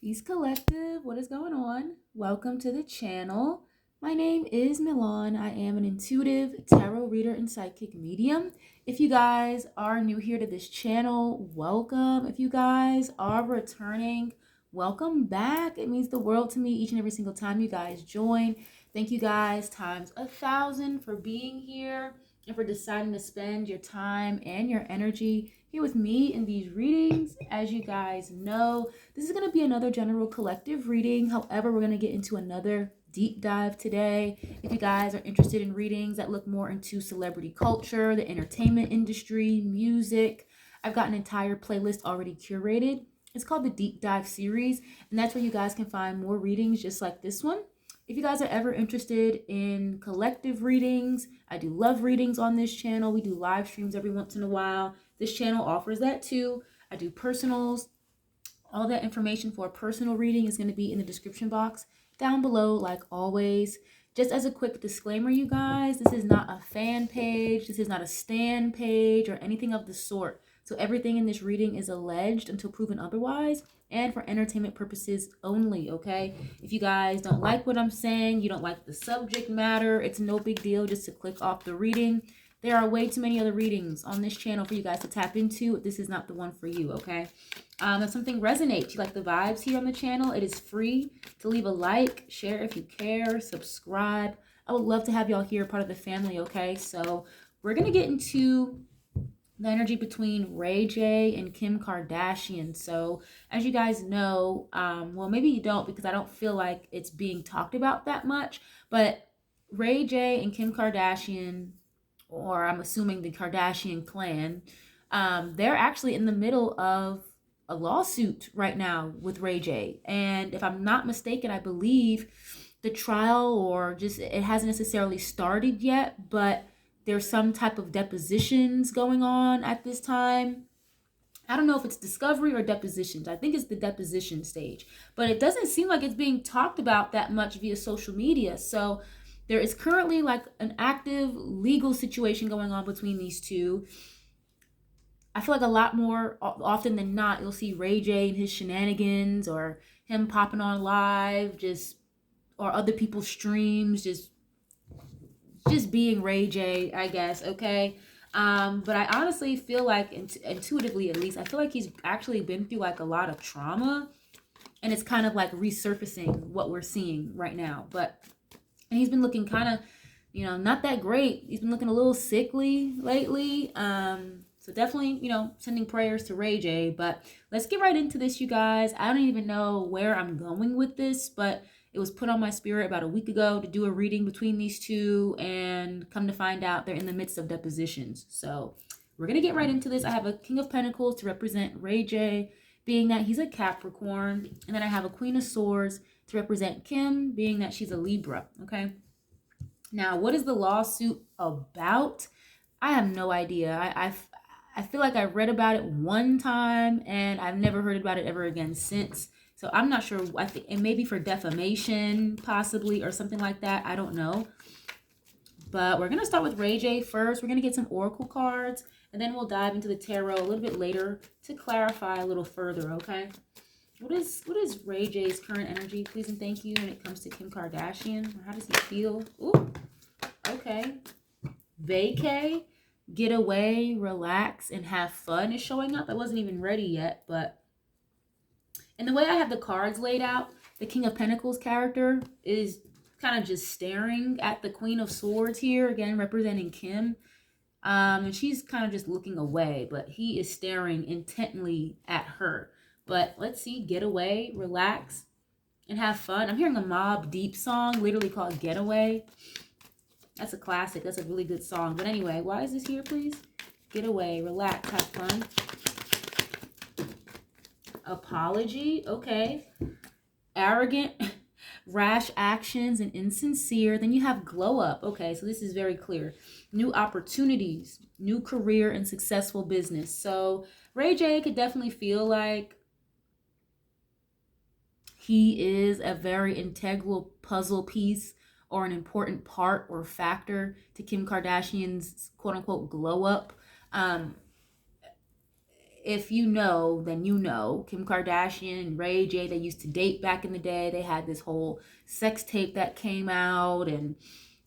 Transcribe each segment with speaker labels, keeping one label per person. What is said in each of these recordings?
Speaker 1: Peace Collective, what is going on? Welcome to the channel. My name is Milan. I am an intuitive tarot reader and psychic medium. If you guys are new here to this channel, welcome. If you guys are returning, welcome back. It means the world to me each and every single time you guys join. Thank you guys times 1,000 for being here and for deciding to spend your time and your energy here with me in these readings. As you guys know, this is going to be another general collective reading. However, we're going to get into another deep dive today. If you guys are interested in readings that look more into celebrity culture, the entertainment industry, music, I've got an entire playlist already curated. It's called the Deep Dive series, and that's where you guys can find more readings just like this one. If you guys are ever interested in collective readings, I do love readings on this channel. We do live streams every once in a while. This channel offers that too. I do personals. All that information for a personal reading is going to be in the description box down below, like always. Just as a quick disclaimer, you guys, this is not a fan page. This is not a stan page or anything of the sort. So everything in this reading is alleged until proven otherwise and for entertainment purposes only, okay? If you guys don't like what I'm saying, you don't like the subject matter, it's no big deal just to click off the reading. There are way too many other readings on this channel for you guys to tap into. This is not the one for you, okay? If something resonates, you like the vibes here on the channel, it is free to leave a like, share if you care, subscribe. I would love to have y'all here, part of the family, okay? So we're going to get into the energy between Ray J and Kim Kardashian. So as you guys know, well, maybe you don't because I don't feel like it's being talked about that much, but Ray J and Kim Kardashian, or I'm assuming the Kardashian clan, they're actually in the middle of a lawsuit right now with Ray J. And if I'm not mistaken, I believe the trial, or just it hasn't necessarily started yet, but there's some type of depositions going on at this time. I don't know if it's discovery or depositions. I think it's the deposition stage, but it doesn't seem like it's being talked about that much via social media. So there is currently like an active legal situation going on between these two. I feel like a lot more often than not, you'll see Ray J and his shenanigans, or him popping on live, or other people's streams, just being Ray J, I guess, okay? But I honestly feel like, intuitively at least, I feel like he's actually been through like a lot of trauma, and it's kind of like resurfacing what we're seeing right now. And he's been looking kind of, not that great. He's been looking a little sickly lately. So definitely, sending prayers to Ray J. But let's get right into this, you guys. I don't even know where I'm going with this, but it was put on my spirit about a week ago to do a reading between these two, and come to find out they're in the midst of depositions. So we're going to get right into this. I have a King of Pentacles to represent Ray J, being that he's a Capricorn. And then I have a Queen of Swords to represent Kim, being that she's a Libra, okay? Now, what is the lawsuit about? I have no idea. I feel like I read about it one time, and I've never heard about it ever again since. So I'm not sure. I think it may be for defamation, possibly, or something like that. I don't know. But we're going to start with Ray J first. We're going to get some oracle cards, and then we'll dive into the tarot a little bit later to clarify a little further, okay? What is Ray J's current energy, please and thank you, when it comes to Kim Kardashian? How does he feel? Ooh, okay. Vacay, get away, relax, and have fun is showing up. I wasn't even ready yet, but... And the way I have the cards laid out, the King of Pentacles character is kind of just staring at the Queen of Swords here, again, representing Kim. And she's kind of just looking away, but he is staring intently at her. But let's see, get away, relax, and have fun. I'm hearing a Mobb Deep song, literally called Getaway. That's a classic. That's a really good song. But anyway, why is this here, please? Get away, relax, have fun. Apology, okay. Arrogant, rash actions, and insincere. Then you have glow up. Okay, so this is very clear. New opportunities, new career, and successful business. So Ray J could definitely feel like he is a very integral puzzle piece, or an important part or factor to Kim Kardashian's quote-unquote glow up. if you know, then you know. Kim Kardashian and Ray J, they used to date back in the day. They had this whole sex tape that came out, and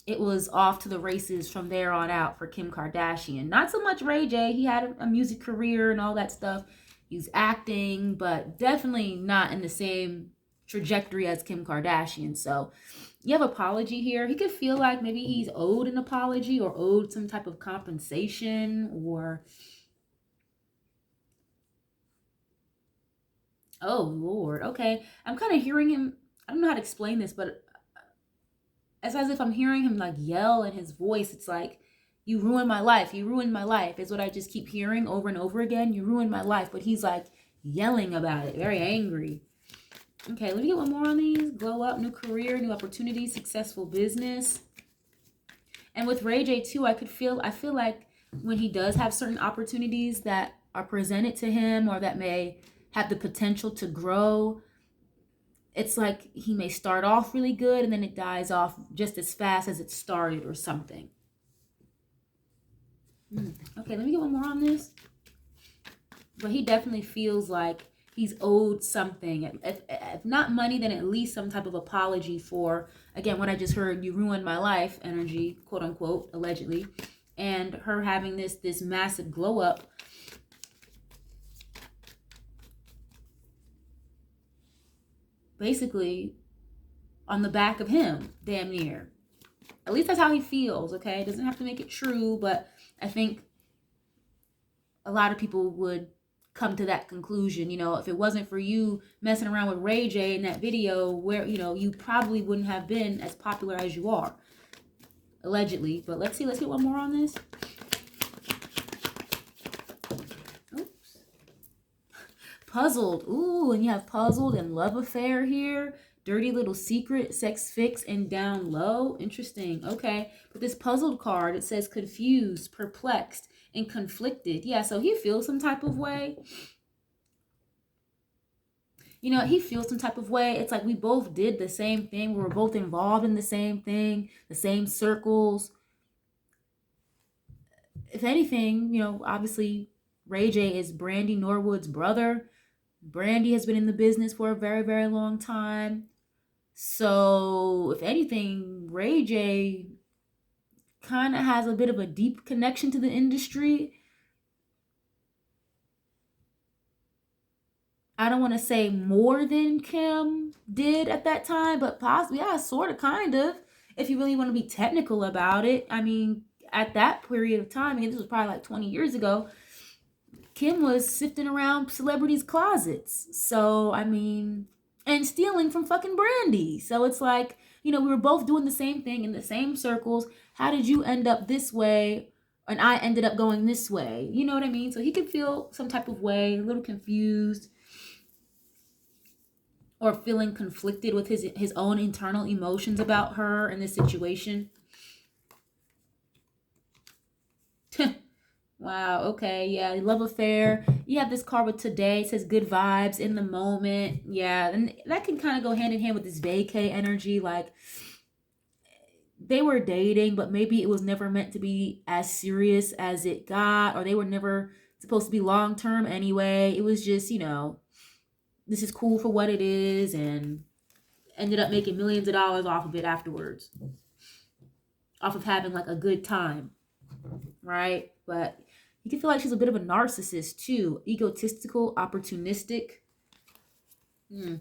Speaker 1: it was off to the races from there on out for Kim Kardashian. Not so much Ray J. He had a music career and all that stuff. He's acting, but definitely not in the same trajectory as Kim Kardashian. So you have apology here. He could feel like maybe he's owed an apology or owed some type of compensation, or oh Lord, okay. I'm kind of hearing him. I don't know how to explain this, but it's as if I'm hearing him like yell in his voice. It's like, you ruined my life. You ruined my life is what I just keep hearing over and over again. You ruined my life. But he's like yelling about it, very angry. Okay, let me get one more on these. Glow up, new career, new opportunities, successful business. And with Ray J too, I feel like when he does have certain opportunities that are presented to him or that may have the potential to grow, it's like he may start off really good and then it dies off just as fast as it started or something. Okay, let me get one more on this. But he definitely feels like he's owed something. If not money, then at least some type of apology for, again, what I just heard, you ruined my life energy, quote unquote, allegedly. And her having this massive glow up. Basically on the back of him, damn near. At least that's how he feels, okay? It doesn't have to make it true, but I think a lot of people would come to that conclusion. You know, if it wasn't for you messing around with Ray J in that video, where, you know, you probably wouldn't have been as popular as you are, allegedly. But let's get one more on this. Oops. Puzzled. Ooh, and you have puzzled and love affair here. Dirty little secret, sex fix, and down low. Interesting. Okay. But this puzzled card, it says confused, perplexed, and conflicted. Yeah, so he feels some type of way. You know, he feels some type of way. It's like we both did the same thing. We were both involved in the same thing, the same circles. If anything, you know, obviously Ray J is Brandy Norwood's brother. Brandy has been in the business for a very, very long time. So, if anything, Ray J kind of has a bit of a deep connection to the industry. I don't want to say more than Kim did at that time, but possibly, yeah, sort of, kind of, if you really want to be technical about it. I mean, at that period of time, I mean, this was probably like 20 years ago, Kim was sifting around celebrities' closets. So, I mean, and stealing from fucking Brandy. So it's like, you know, we were both doing the same thing in the same circles. How did you end up this way and I ended up going this way? You know what I mean? So he could feel some type of way, a little confused, or feeling conflicted with his own internal emotions about her in this situation. Wow, okay, yeah, love affair. You have this card with today. It says good vibes in the moment. Yeah, and that can kind of go hand in hand with this vacay energy. Like, they were dating, but maybe it was never meant to be as serious as it got, or they were never supposed to be long-term anyway. It was just, you know, this is cool for what it is, and ended up making millions of dollars off of it afterwards. Off of having like a good time, right? But you can feel like she's a bit of a narcissist too. Egotistical, opportunistic. Again,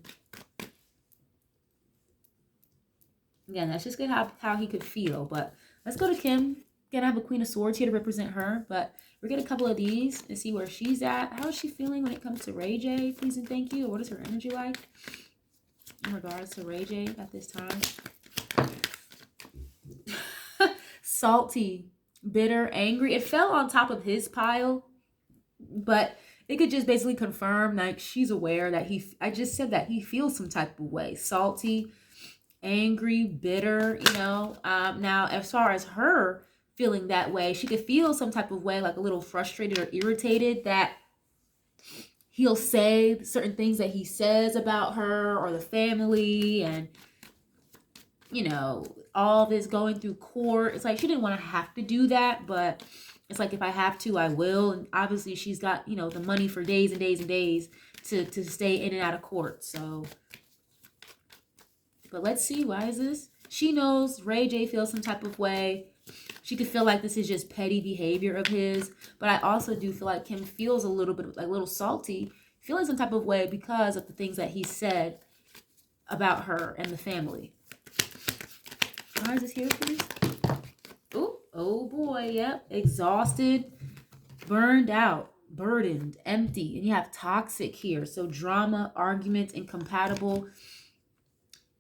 Speaker 1: that's just good how he could feel. But let's go to Kim. Again, I have a Queen of Swords here to represent her. But we're going to get a couple of these and see where she's at. How is she feeling when it comes to Ray J? Please and thank you. Or what is her energy like in regards to Ray J at this time? Salty, bitter, angry. It fell on top of his pile, but it could just basically confirm, like, she's aware that I just said that he feels some type of way. Salty, angry, bitter, you know. Now, as far as her feeling that way, she could feel some type of way, like a little frustrated or irritated that he'll say certain things that he says about her or the family, and, you know, all this going through court. It's like she didn't want to have to do that, but It's like, if I have to, I will. And obviously she's got, the money for days and days and days to stay in and out of court. So, but let's see, why is this? She knows Ray J feels some type of way. She could feel like this is just petty behavior of his. But I also do feel like Kim feels a little bit, like, a little salty, feeling some type of way because of the things that he said about her and the family. Why is this here, please? Oh boy, yep. Exhausted, burned out, burdened, empty. And you have toxic here. So drama, arguments, incompatible.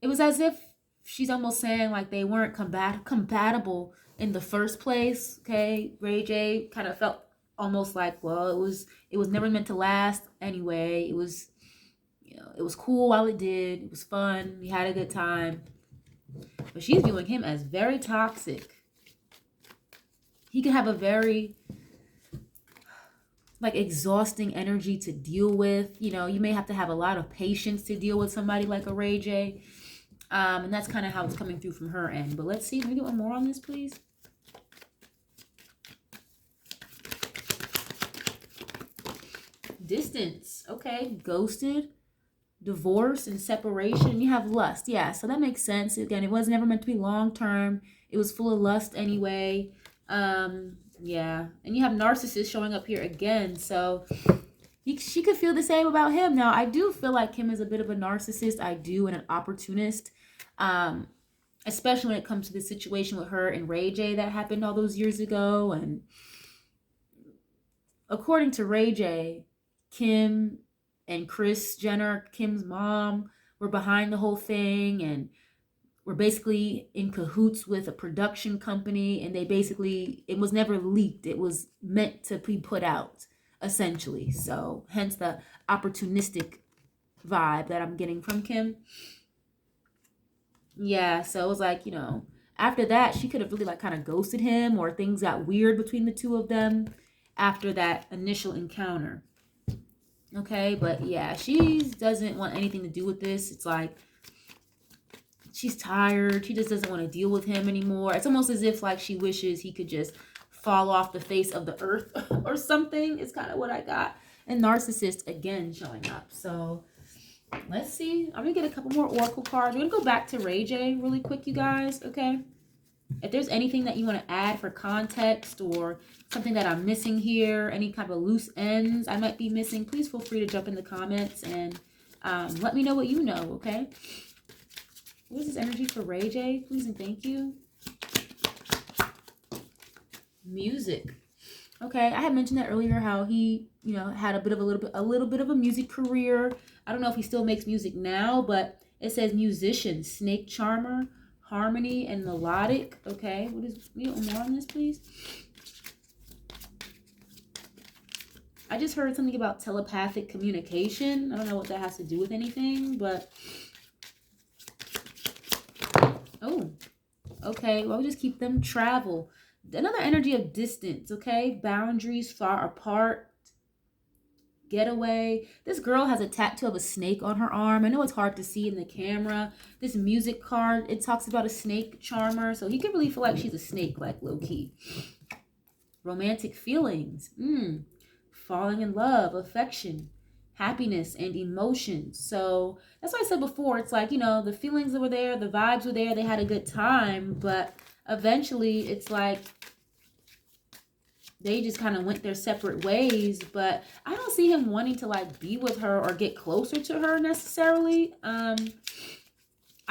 Speaker 1: It was as if she's almost saying like they weren't compatible in the first place. Okay, Ray J kind of felt almost like, well, it was never meant to last anyway. It was, it was cool while it did. It was fun. We had a good time. But she's viewing him as very toxic. He can have a very, like, exhausting energy to deal with. You may have to have a lot of patience to deal with somebody like a Ray J. And that's kind of how it's coming through from her end. But let's see. Can we get one more on this, please? Distance. Okay. Ghosted, divorce, and separation. You have lust. Yeah, so that makes sense. Again, it was never meant to be long term. It was full of lust anyway. Yeah. And you have narcissists showing up here again. So she could feel the same about him. Now, I do feel like Kim is a bit of a narcissist. I do, and an opportunist. Especially when it comes to the situation with her and Ray J that happened all those years ago. And according to Ray J, Kim and Kris Jenner, Kim's mom, were behind the whole thing and were basically in cahoots with a production company. And it was never leaked. It was meant to be put out, essentially. So hence the opportunistic vibe that I'm getting from Kim. Yeah, so it was like, after that, she could have really like kind of ghosted him, or things got weird between the two of them after that initial encounter. Okay, but yeah, she doesn't want anything to do with this. It's like she's tired. She just doesn't want to deal with him anymore. It's almost as if like she wishes he could just fall off the face of the earth or something. It's kind of what I got. And narcissist again showing up. So let's see. I'm going to get a couple more oracle cards. We're going to go back to Ray J really quick, you guys. Okay. If there's anything that you want to add for context, or something that I'm missing here, any kind of loose ends I might be missing, please feel free to jump in the comments and let me know what you know, okay? What is this energy for Ray J? Please and thank you. Music. Okay, I had mentioned that earlier, how he, had a little bit of a music career. I don't know if he still makes music now, but it says musician, snake charmer, harmony, and melodic. Okay, we get more on this, please? I just heard something about telepathic communication. I don't know what that has to do with anything, but oh, okay. Well, we'll just keep them. Travel. Another energy of distance, okay? Boundaries far apart. Getaway. This girl has a tattoo of a snake on her arm. I know it's hard to see in the camera. This music card, it talks about a snake charmer. So he can really feel like she's a snake, like low-key. Romantic feelings. Falling in love, affection, happiness, and emotions. So that's why I said before, it's like, the feelings that were there, the vibes were there, they had a good time, but eventually it's like they just kind of went their separate ways. But I don't see him wanting to like be with her or get closer to her necessarily. I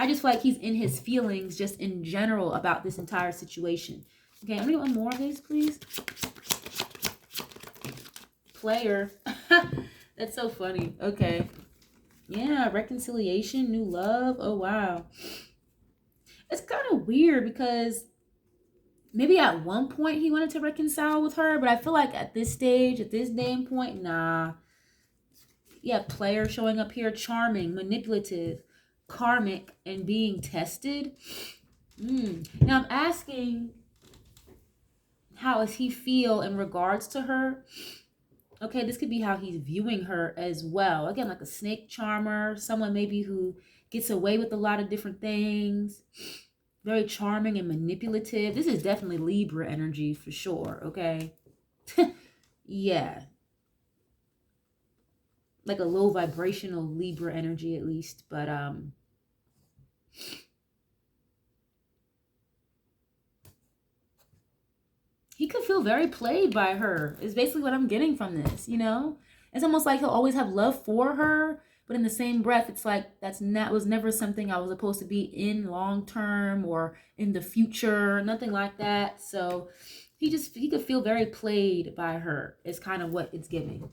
Speaker 1: just feel like he's in his feelings just in general about this entire situation. Okay, I'm gonna get one more of these, please. Player. That's so funny. Okay. Yeah, reconciliation, new love. Oh, wow. It's kind of weird because maybe at one point he wanted to reconcile with her, but I feel like at this stage, at this day and point, nah. Yeah, player showing up here. Charming, manipulative, karmic, and being tested. Now I'm asking, how does he feel in regards to her? Okay, this could be how he's viewing her as well. Again, like a snake charmer, someone maybe who gets away with a lot of different things. Very charming and manipulative. This is definitely Libra energy for sure, okay? Yeah. Like a low vibrational Libra energy at least. But he could feel very played by her, is basically what I'm getting from this, you know? It's almost like he'll always have love for her, but in the same breath, it's like that was never something I was supposed to be in long term or in the future, nothing like that. So he could feel very played by her, is kind of what it's giving.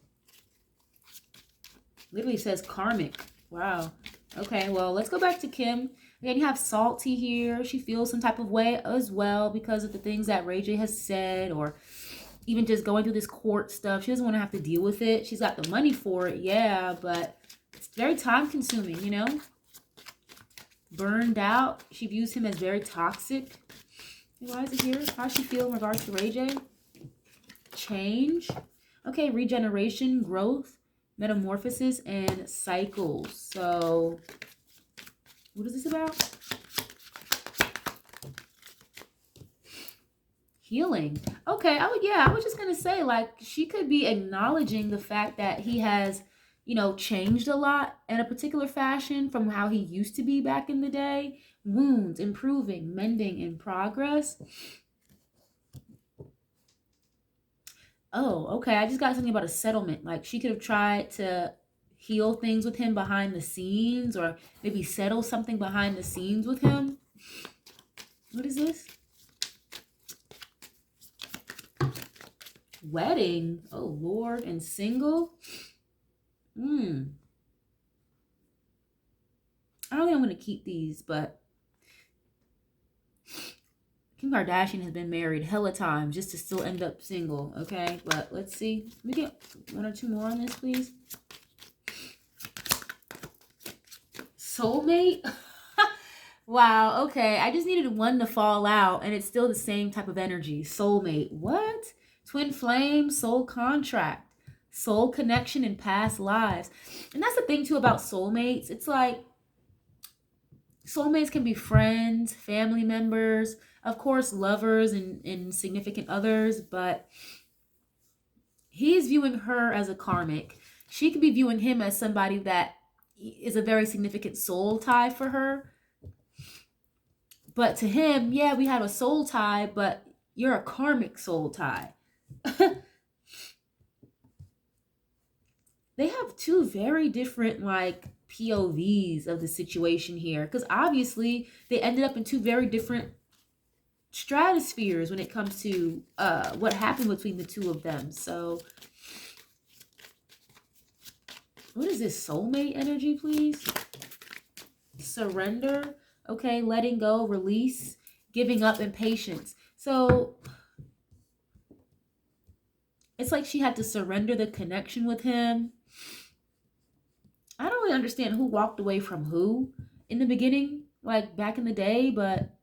Speaker 1: Literally says karmic. Wow. Okay, well, let's go back to Kim. Again, you have Salty here. She feels some type of way as well because of the things that Ray J has said, or even just going through this court stuff. She doesn't want to have to deal with it. She's got the money for it, yeah, but it's very time consuming, you know? Burned out. She views him as very toxic. Why is it here? How does she feel in regards to Ray J? Change. Okay, regeneration, growth, metamorphosis, and cycles. So what is this about? Healing. Okay, I was just gonna say, like, she could be acknowledging the fact that he has, you know, changed a lot in a particular fashion from how he used to be back in the day. Wounds, improving, mending, in progress. Oh, okay. I just got something about a settlement. Like, she could have tried to heal things with him behind the scenes, or maybe settle something behind the scenes with him. What is this? Wedding. Oh, Lord. And single. I don't think I'm going to keep these, but Kim Kardashian has been married hella times just to still end up single, okay? But let's see. Let me get one or two more on this, please. Soulmate? Wow, okay. I just needed one to fall out, and it's still the same type of energy. Soulmate. What? Twin flame, soul contract, soul connection in past lives. And that's the thing, too, about soulmates. It's like soulmates can be friends, family members, of course, lovers and significant others, but he's viewing her as a karmic. She could be viewing him as somebody that is a very significant soul tie for her. But to him, yeah, we have a soul tie, but you're a karmic soul tie. They have two very different, like, POVs of the situation here, because obviously they ended up in two very different stratospheres when it comes to what happened between the two of them. So what is this? Soulmate energy, please? Surrender. Okay, letting go, release, giving up, and patience. So it's like she had to surrender the connection with him. I don't really understand who walked away from who in the beginning, like back in the day, but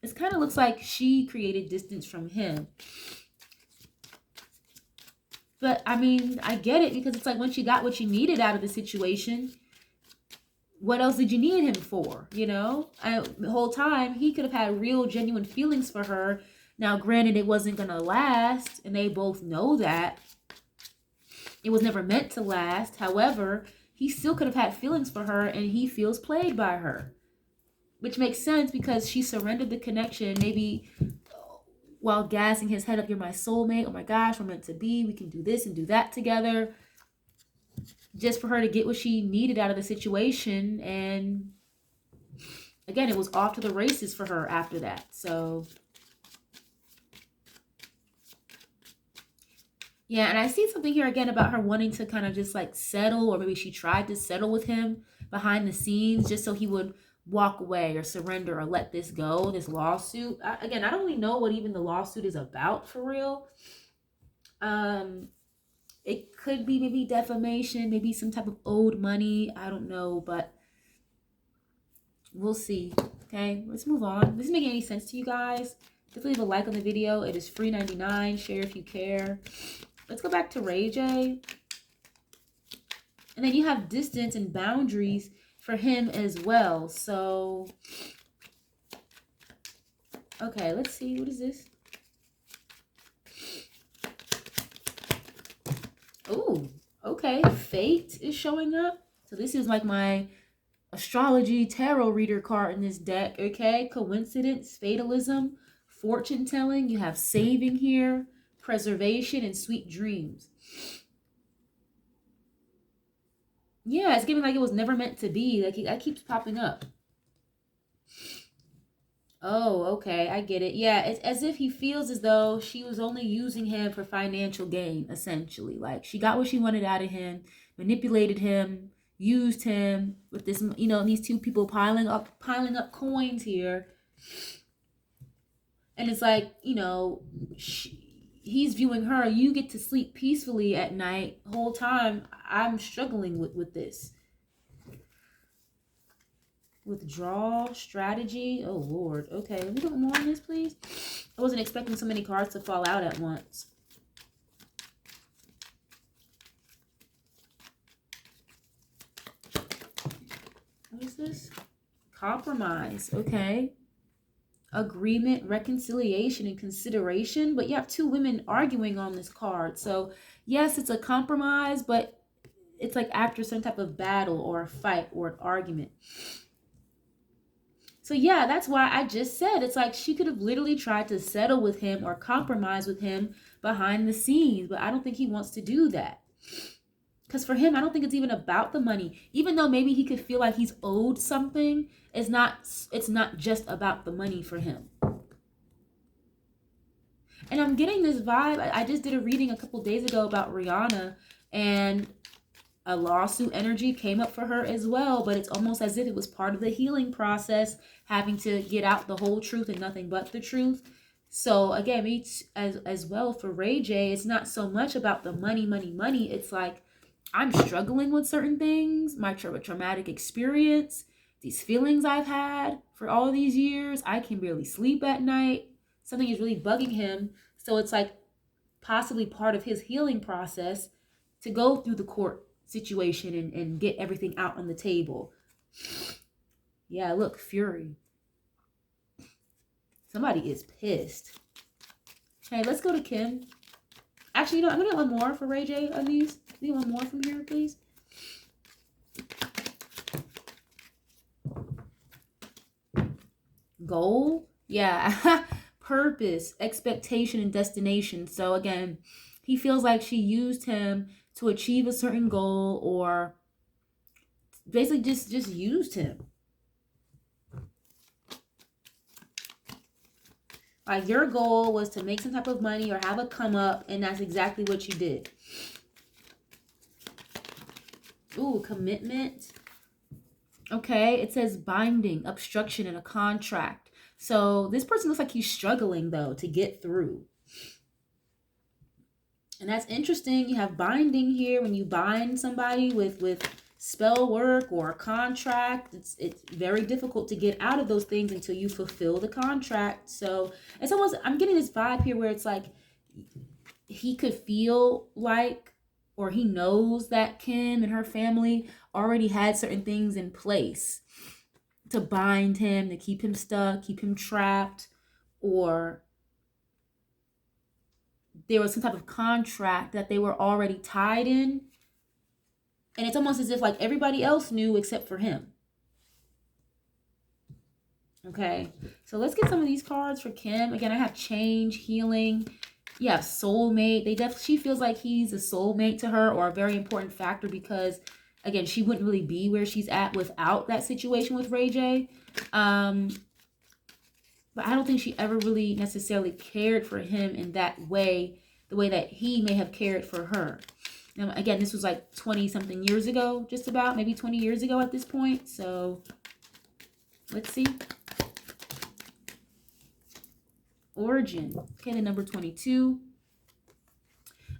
Speaker 1: it kind of looks like she created distance from him. But I mean, I get it, because it's like once you got what you needed out of the situation, what else did you need him for? You know, the whole time he could have had real, genuine feelings for her. Now, granted, it wasn't going to last, and they both know that. It was never meant to last. However, he still could have had feelings for her, and he feels played by her, which makes sense because she surrendered the connection, maybe while gassing his head up, you're my soulmate, oh my gosh, we're meant to be, we can do this and do that together, just for her to get what she needed out of the situation. And again, it was off to the races for her after that. So yeah, and I see something here again about her wanting to kind of just like settle, or maybe she tried to settle with him behind the scenes just so he would walk away or surrender or let this go, this lawsuit. Again, I don't really know what even the lawsuit is about for real. It could be maybe defamation, maybe some type of owed money. I don't know, but we'll see. Okay, let's move on. This is making any sense to you guys? Definitely leave a like on the video. It is free 99. Share if you care. Let's go back to Ray J. And then you have distance and boundaries for him as well. So, okay, let's see. What is this? Ooh, okay. Fate is showing up. So this is like my astrology tarot reader card in this deck. Okay. Coincidence, fatalism, fortune telling. You have saving here, preservation, and sweet dreams. Yeah, it's giving like it was never meant to be. Like that keeps popping up. Oh, okay, I get it. Yeah, it's as if he feels as though she was only using him for financial gain, essentially. Like she got what she wanted out of him, manipulated him, used him with this, these two people piling up coins here. And it's like, he's viewing her, you get to sleep peacefully at night. The whole time I'm struggling with this. Withdrawal strategy. Oh Lord. Okay, a little bit more on this, please. I wasn't expecting so many cards to fall out at once. What is this? Compromise. Okay. Agreement, reconciliation, and consideration. But you have two women arguing on this card. So yes, it's a compromise, but it's like after some type of battle or a fight or an argument. So yeah, that's why I just said it's like she could have literally tried to settle with him or compromise with him behind the scenes, but I don't think he wants to do that. Because for him, I don't think it's even about the money. Even though maybe he could feel like he's owed something, it's not just about the money for him. And I'm getting this vibe. I just did a reading a couple days ago about Rihanna, and a lawsuit energy came up for her as well, but it's almost as if it was part of the healing process, having to get out the whole truth and nothing but the truth. So again, as well for Ray J, it's not so much about the money. It's like I'm struggling with certain things, my traumatic experience, these feelings I've had for all these years. I can barely sleep at night. Something is really bugging him. So it's like possibly part of his healing process to go through the court situation and get everything out on the table. Yeah, look, fury. Somebody is pissed. Hey, let's go to Kim. Actually, I'm gonna get one more for Ray J on these. Need one more from here, please. Goal? Yeah. Purpose, expectation, and destination. So again, he feels like she used him to achieve a certain goal, or basically just used him. Like your goal was to make some type of money or have a come up, and that's exactly what you did. Ooh, commitment. Okay, it says binding, obstruction, and a contract. So this person looks like he's struggling though to get through. And that's interesting. You have binding here. When you bind somebody with spell work or a contract, it's very difficult to get out of those things until you fulfill the contract. So it's almost, I'm getting this vibe here where it's like he could feel like, or he knows that Kim and her family already had certain things in place to bind him, to keep him stuck, keep him trapped, or there was some type of contract that they were already tied in. And it's almost as if like everybody else knew except for him. Okay, so let's get some of these cards for Kim. Again, I have change, healing. You have soulmate. She feels like he's a soulmate to her, or a very important factor, because again, she wouldn't really be where she's at without that situation with Ray J. But I don't think she ever really necessarily cared for him in that way, the way that he may have cared for her. Now, again, this was like 20-something years ago, just about, maybe 20 years ago at this point. So let's see. Origin. Okay, the number 22.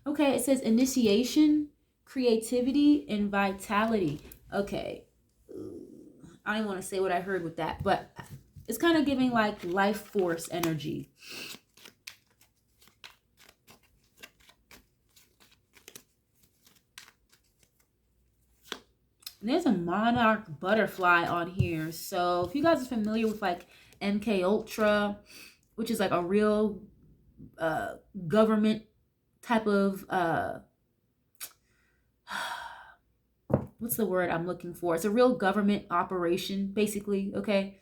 Speaker 1: Okay, it says initiation, creativity, and vitality. Okay. I don't want to say what I heard with that, but it's kind of giving like life force energy. And there's a monarch butterfly on here. So if you guys are familiar with like MK Ultra, which is like a real government type of what's the word I'm looking for? It's a real government operation, basically, okay?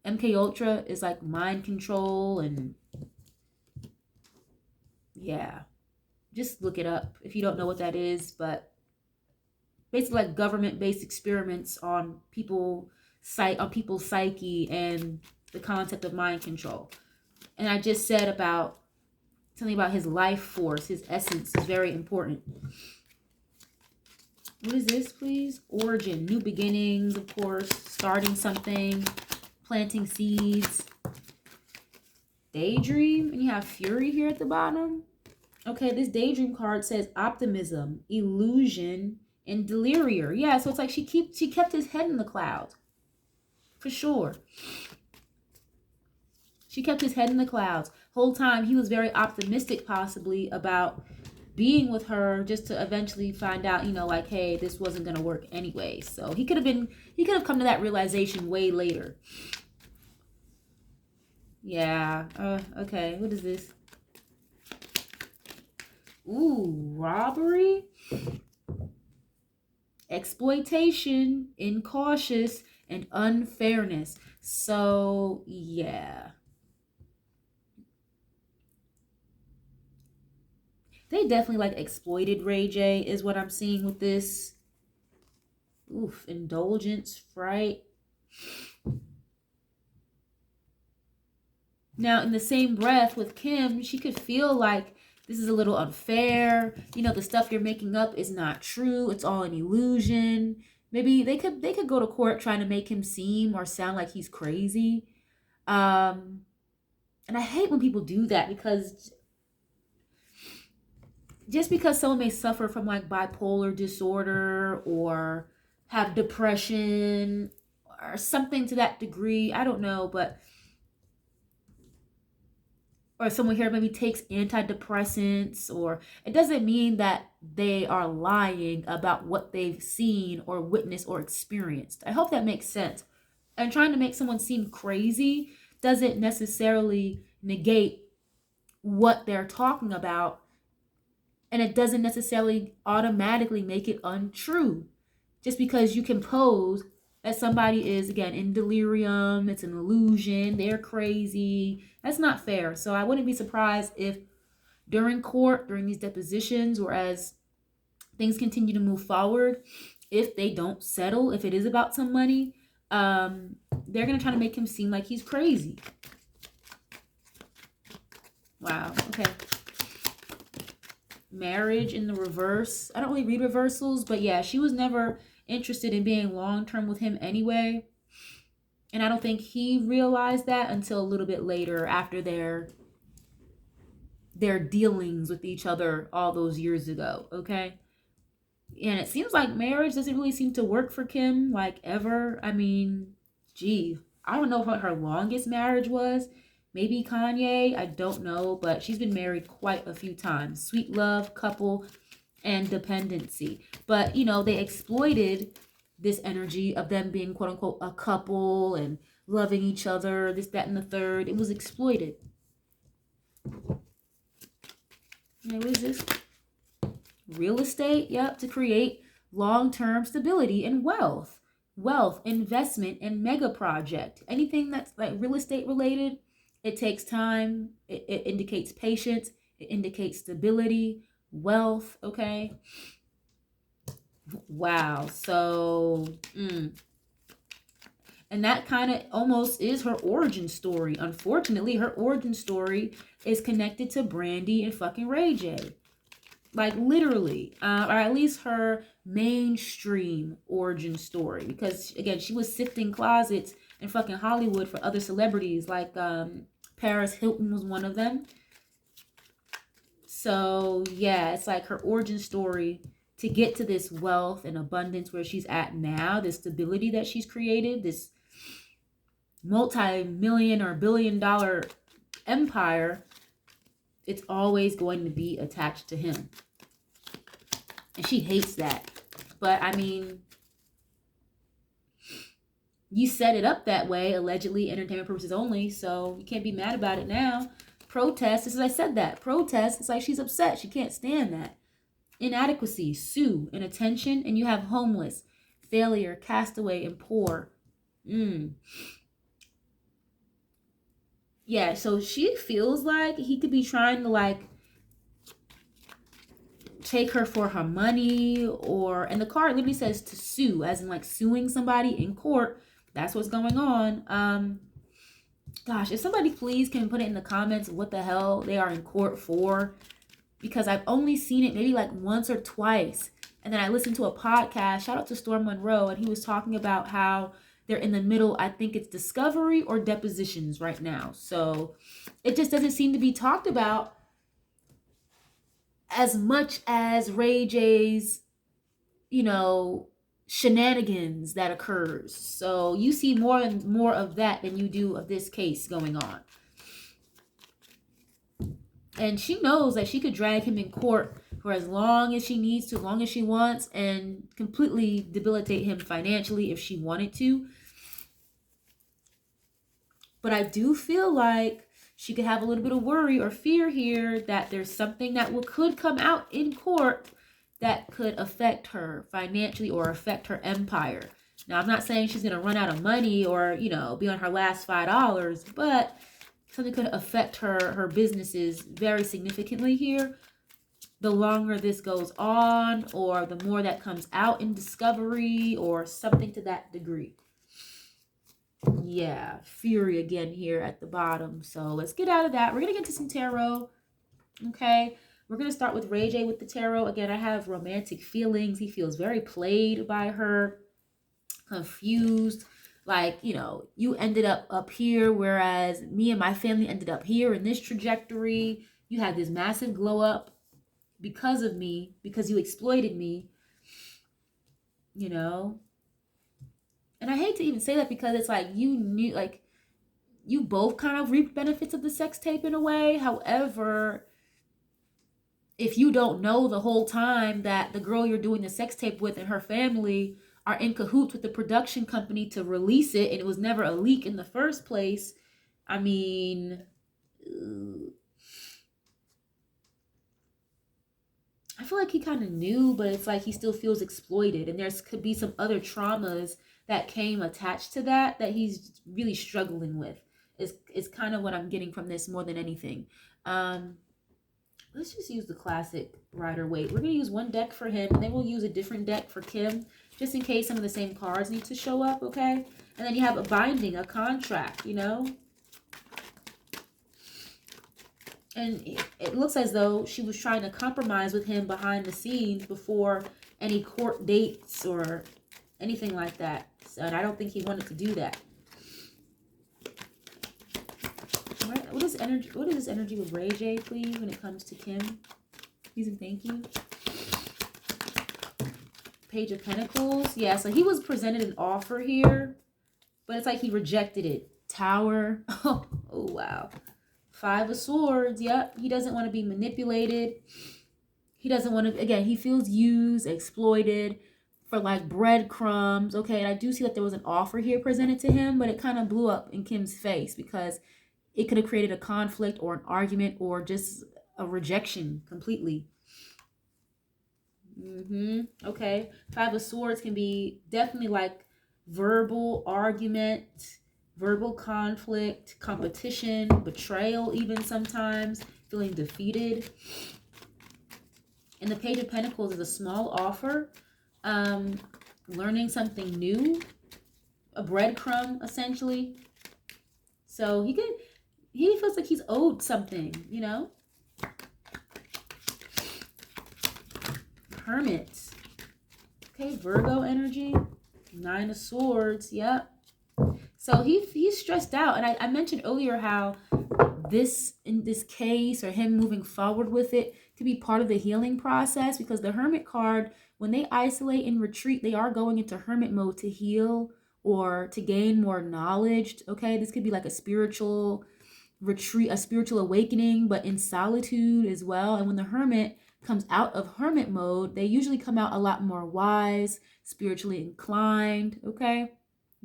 Speaker 1: MK Ultra is like mind control, and yeah, just look it up if you don't know what that is. But basically, like government-based experiments on people's psyche and the concept of mind control. And I just said about something about his life force, his essence is very important. What is this, please? Origin, new beginnings, of course, starting something, planting seeds. Daydream, and you have Fury here at the bottom. Okay, this Daydream card says optimism, illusion, and delirium. Yeah, so it's like she kept his head in the clouds. For sure. She kept his head in the clouds. Whole time he was very optimistic possibly about being with her, just to eventually find out, like, hey, this wasn't going to work anyway. So he could have come to that realization way later. Yeah. Okay. What is this? Ooh, robbery. Exploitation, incautious, and unfairness. So, yeah. They definitely like exploited Ray J is what I'm seeing with this. Oof, indulgence, fright. Now, in the same breath with Kim, she could feel like this is a little unfair. The stuff you're making up is not true. It's all an illusion. Maybe they could go to court trying to make him seem or sound like he's crazy. And I hate when people do that, because just because someone may suffer from like bipolar disorder or have depression or something to that degree, I don't know, but or someone here maybe takes antidepressants, or it doesn't mean that they are lying about what they've seen or witnessed or experienced. I hope that makes sense. And trying to make someone seem crazy doesn't necessarily negate what they're talking about, and it doesn't necessarily automatically make it untrue. Just because you can pose that somebody is, again, in delirium, it's an illusion, they're crazy, that's not fair. So I wouldn't be surprised if during court, during these depositions, or as things continue to move forward, if they don't settle, if it is about some money, they're going to try to make him seem like he's crazy. Wow, okay. Marriage in the reverse. I don't really read reversals, but yeah, she was never interested in being long-term with him anyway. And I don't think he realized that until a little bit later, after their dealings with each other all those years ago, okay? And it seems like marriage doesn't really seem to work for Kim, like, ever. I mean, gee, I don't know what her longest marriage was. Maybe Kanye, I don't know, but she's been married quite a few times. Sweet love, couple, and dependency. But, they exploited this energy of them being, quote unquote, a couple and loving each other, this, that, and the third. It was exploited. What is this? Real estate, yep, to create long-term stability and wealth. Wealth, investment, and mega project. Anything that's like real estate related, it takes time. It indicates patience. It indicates stability, wealth, okay? Wow. So, and that kind of almost is her origin story. Unfortunately, her origin story is connected to Brandy and fucking Ray J. Like, literally. Or at least her mainstream origin story. Because, again, she was sifting closets in fucking Hollywood for other celebrities. Like, Paris Hilton was one of them. So, yeah, it's like her origin story to get to this wealth and abundance where she's at now, this stability that she's created, this multi-million or billion-dollar empire, it's always going to be attached to him. And she hates that. But, I mean, you set it up that way, allegedly, entertainment purposes only, so you can't be mad about it now. Protest, as I said that. Protest, it's like she's upset. She can't stand that. inadequacy, sue, inattention, and you have homeless, failure, castaway, and poor. Yeah, so she feels like he could be trying to like take her for her money, or, and the card literally says to sue, as in like suing somebody in court. That's what's going on. Gosh, if somebody please can put it in the comments what the hell they are in court for, because I've only seen it maybe like once or twice. And then I listened to a podcast, shout out to Storm Monroe, and he was talking about how they're in the middle, I think it's discovery or depositions right now. So it just doesn't seem to be talked about as much as Ray J's, shenanigans that occurs. So you see more and more of that than you do of this case going on. And she knows that she could drag him in court for as long as she needs to, as long as she wants, and completely debilitate him financially if she wanted to. But I do feel like she could have a little bit of worry or fear here that there's something that could come out in court that could affect her financially or affect her empire. Now, I'm not saying she's going to run out of money or, be on her last $5, but something could affect her businesses very significantly here. The longer this goes on, or the more that comes out in discovery or something to that degree. Yeah, fury again here at the bottom. So let's get out of that. We're going to get to some tarot. Okay. We're going to start with Ray J with the tarot. Again, I have romantic feelings. He feels very played by her, confused. Like, you ended up here, whereas me and my family ended up here in this trajectory. You had this massive glow up because of me, because you exploited me, And I hate to even say that, because it's like you knew, like, you both kind of reap benefits of the sex tape in a way. However, if you don't know the whole time that the girl you're doing the sex tape with and her family are in cahoots with the production company to release it, and it was never a leak in the first place, I mean, I feel like he kind of knew, but it's like he still feels exploited, and there's could be some other traumas that came attached to that he's really struggling with. Is kind of what I'm getting from this more than anything. Let's just use the classic Rider-Waite. We're going to use one deck for him, and then we'll use a different deck for Kim, just in case some of the same cards need to show up, okay? And then you have a binding, a contract, And it looks as though she was trying to compromise with him behind the scenes before any court dates or anything like that. So, and I don't think he wanted to do that. What is this energy with Ray J, please, when it comes to Kim? Please and thank you. Page of Pentacles. Yeah, so he was presented an offer here, but it's like he rejected it. Tower. Oh wow. 5 of Swords. Yep. He doesn't want to be manipulated. He doesn't want to, again, he feels used, exploited for like breadcrumbs. Okay, and I do see that there was an offer here presented to him, but it kind of blew up in Kim's face because it could have created a conflict or an argument or just a rejection completely. Okay. 5 of Swords can be definitely like verbal argument, verbal conflict, competition, betrayal even sometimes, feeling defeated. And the Page of Pentacles is a small offer, learning something new, a breadcrumb essentially. So he feels like he's owed something, Hermit. Okay, Virgo energy. 9 of Swords. Yep. So he's stressed out. And I mentioned earlier how in this case, or him moving forward with it, could be part of the healing process, because the Hermit card, when they isolate and retreat, they are going into hermit mode to heal or to gain more knowledge. Okay, this could be like a spiritual retreat, a spiritual awakening, but in solitude as well. And when the hermit comes out of hermit mode, they usually come out a lot more wise, spiritually inclined. Okay.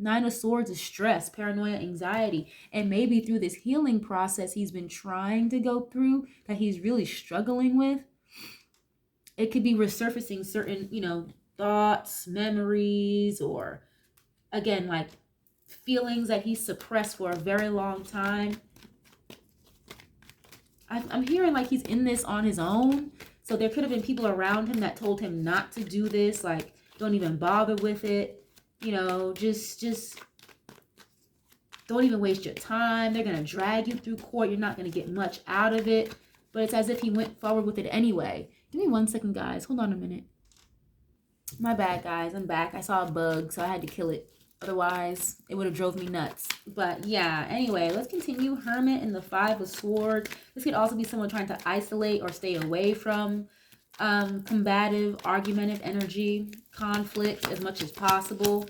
Speaker 1: 9 of Swords is stress, paranoia, anxiety, and maybe through this healing process he's been trying to go through that he's really struggling with, it could be resurfacing certain, you know, thoughts, memories, or again, like feelings that he suppressed for a very long time. I'm hearing like he's in this on his own. So there could have been people around him that told him not to do this. Like, don't even bother with it. You know, just don't even waste your time. They're going to drag you through court. You're not going to get much out of it. But it's as if he went forward with it anyway. Give me 1 second, guys. Hold on a minute. My bad, guys. I'm back. I saw a bug, so I had to kill it. Otherwise, it would have drove me nuts. But yeah, anyway, let's continue. Hermit and the 5 of Swords. This could also be someone trying to isolate or stay away from combative, argumentative energy, conflict as much as possible.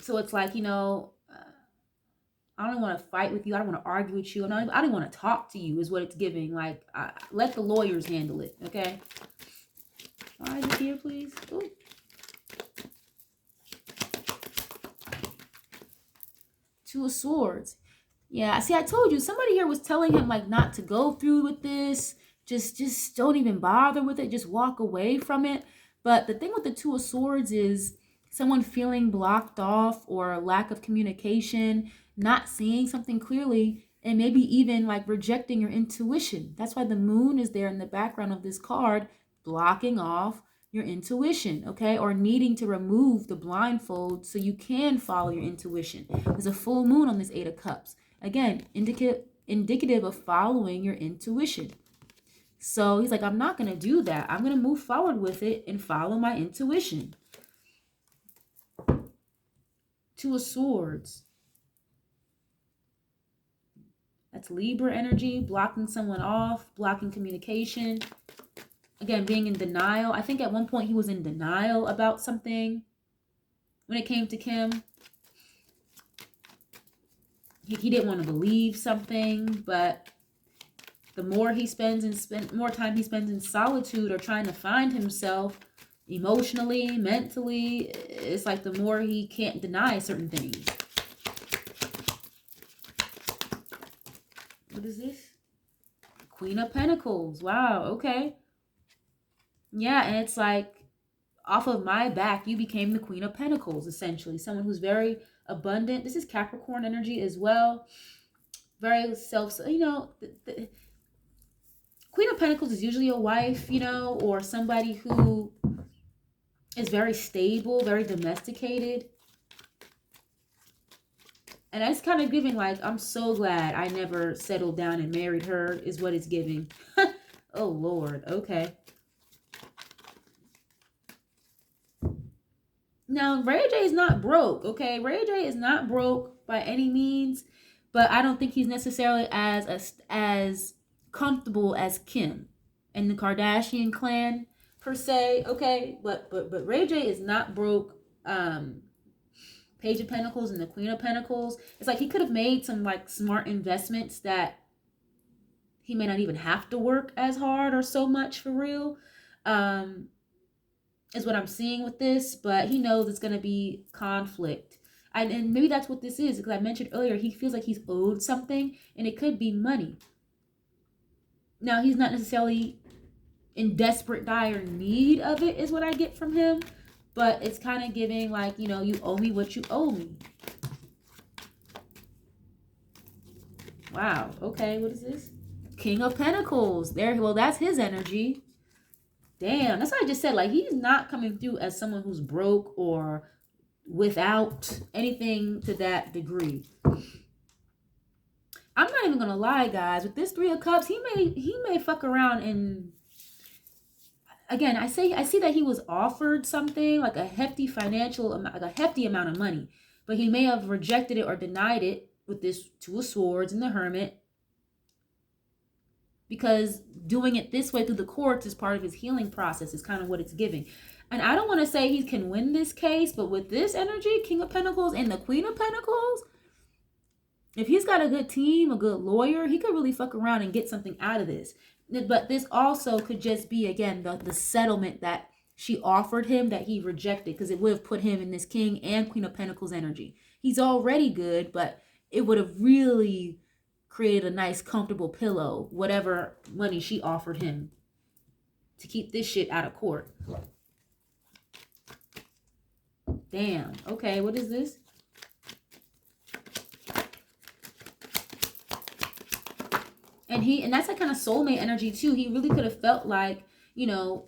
Speaker 1: So it's like, you know, I don't want to fight with you. I don't want to argue with you. I don't want to talk to you is what it's giving. Like, let the lawyers handle it, okay? Why is it here, please? Ooh. Two of Swords. Yeah, see, I told you, somebody here was telling him, like, not to go through with this. Just don't even bother with it. Just walk away from it. But the thing with the Two of Swords is someone feeling blocked off or lack of communication, not seeing something clearly, and maybe even, like, rejecting your intuition. That's why the moon is there in the background of this card, blocking off your intuition, okay? Or needing to remove the blindfold so you can follow your intuition. There's a full moon on this 8 of Cups. Again, indicative of following your intuition. So he's like, I'm not going to do that. I'm going to move forward with it and follow my intuition. Two of Swords. That's Libra energy, blocking someone off, blocking communication. Again, being in denial. I think at one point he was in denial about something when it came to Kim. He didn't want to believe something, but the more he more time he spends in solitude or trying to find himself emotionally, mentally, it's like the more he can't deny certain things. What is this? Queen of Pentacles. Wow, okay. Yeah, and it's like, off of my back, you became the Queen of Pentacles, essentially. Someone who's very abundant. This is Capricorn energy as well. Very you know, the Queen of Pentacles is usually a wife, you know, or somebody who is very stable, very domesticated. And that's kind of giving, like, I'm so glad I never settled down and married her, is what it's giving. Oh, Lord. Okay. Now, Ray J is not broke, okay? Ray J is not broke by any means, but I don't think he's necessarily as comfortable as Kim and the Kardashian clan, per se, okay? But Ray J is not broke. Page of Pentacles and the Queen of Pentacles. It's like he could have made some, like, smart investments that he may not even have to work as hard or so much for real. Is what I'm seeing with this, but he knows it's going to be conflict. And maybe that's what this is, because I mentioned earlier, he feels like he's owed something, and it could be money. Now, he's not necessarily in desperate, dire need of it, is what I get from him, but it's kind of giving, like, you know, you owe me what you owe me. Wow, okay, what is this? King of Pentacles. There, well, that's his energy. Damn, that's what I just said. Like, he's not coming through as someone who's broke or without anything to that degree. I'm not even gonna lie, guys. With this 3 of Cups, he may fuck around and, again, I see that he was offered something like a hefty financial amount, like a hefty amount of money, but he may have rejected it or denied it with this 2 of Swords and the Hermit. Because doing it this way through the courts is part of his healing process, is kind of what it's giving. And I don't want to say he can win this case, but with this energy, King of Pentacles and the Queen of Pentacles, if he's got a good team, a good lawyer, he could really fuck around and get something out of this. But this also could just be, again, the settlement that she offered him that he rejected, because it would have put him in this King and Queen of Pentacles energy. He's already good, but it would have really create a nice comfortable pillow, whatever money she offered him to keep this shit out of court. Damn. Okay, what is this? And that's that kind of soulmate energy too. He really could have felt like, you know,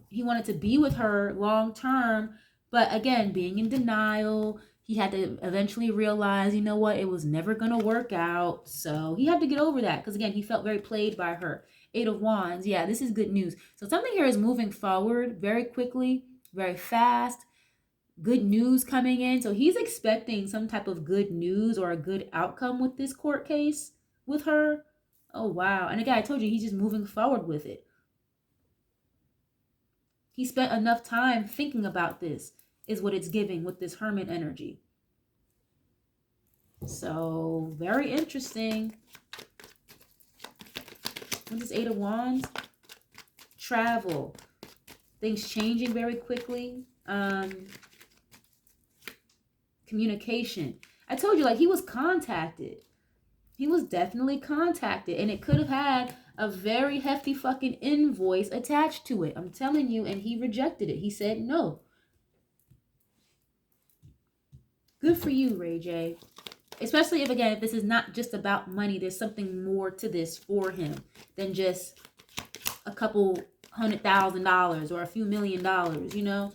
Speaker 1: he wanted to be with her long term, but again, being in denial, he had to eventually realize, you know what, it was never going to work out. So he had to get over that because, again, he felt very played by her. 8 of Wands. Yeah, this is good news. So something here is moving forward very quickly, very fast. Good news coming in. So he's expecting some type of good news or a good outcome with this court case with her. Oh, wow. And again, I told you, he's just moving forward with it. He spent enough time thinking about this, is what it's giving with this Hermit energy. So, very interesting. With this 8 of Wands, travel. Things changing very quickly. Communication. I told you, like, he was contacted. He was definitely contacted. And it could have had a very hefty fucking invoice attached to it. I'm telling you. And he rejected it. He said no. Good for you, Ray J. Especially if, again, if this is not just about money. There's something more to this for him than just a couple $100,000 or a few $1,000,000, you know?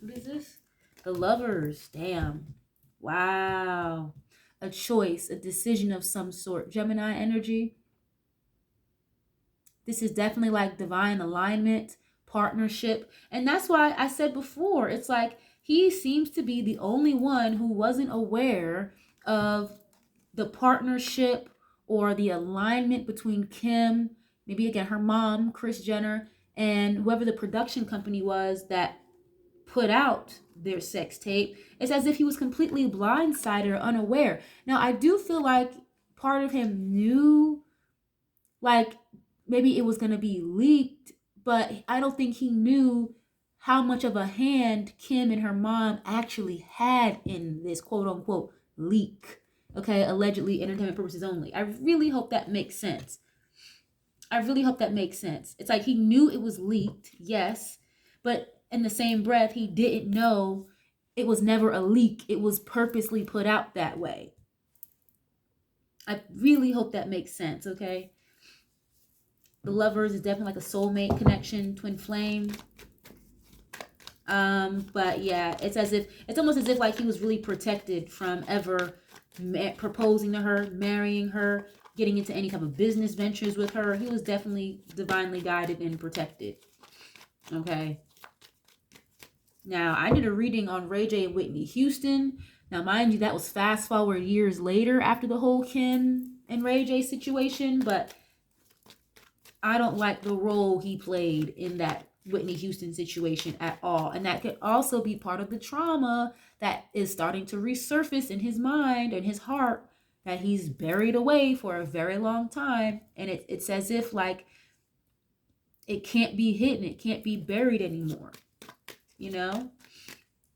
Speaker 1: What is this? The Lovers. Damn. Wow. A choice, a decision of some sort. Gemini energy. This is definitely like divine alignment, partnership. And that's why I said before, it's like he seems to be the only one who wasn't aware of the partnership or the alignment between Kim, maybe again her mom, Kris Jenner, and whoever the production company was that put out their sex tape. It's as if he was completely blindsided or unaware. Now, I do feel like part of him knew, like, maybe it was going to be leaked, but I don't think he knew how much of a hand Kim and her mom actually had in this quote unquote leak. Okay, allegedly entertainment purposes only. I really hope that makes sense. I really hope that makes sense. It's like he knew it was leaked, yes, but in the same breath, he didn't know it was never a leak. It was purposely put out that way. I really hope that makes sense, okay? The Lovers is definitely like a soulmate connection, twin flame. But yeah, it's almost as if like he was really protected from ever proposing to her, marrying her, getting into any type of business ventures with her. He was definitely divinely guided and protected. Okay. Now, I did a reading on Ray J and Whitney Houston. Now, mind you, that was fast forward years later after the whole Kim and Ray J situation, but I don't like the role he played in that Whitney Houston situation at all. And that could also be part of the trauma that is starting to resurface in his mind and his heart that he's buried away for a very long time. And it's as if like it can't be hidden. It can't be buried anymore. You know,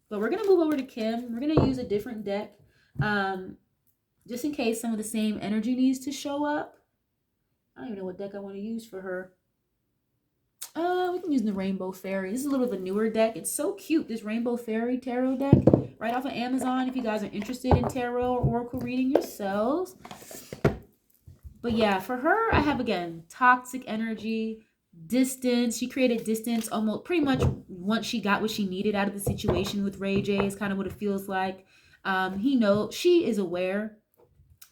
Speaker 1: but we're going to move over to Kim. We're going to use a different deck just in case some of the same energy needs to show up. I don't even know what deck I want to use for her. We can use the Rainbow Fairy. This is a little bit of a newer deck. It's so cute, this Rainbow Fairy tarot deck, right off of Amazon if you guys are interested in tarot or oracle reading yourselves. But yeah, for her, I have, again, toxic energy, distance. She created distance almost pretty much once she got what she needed out of the situation with Ray J is kind of what it feels like. She is aware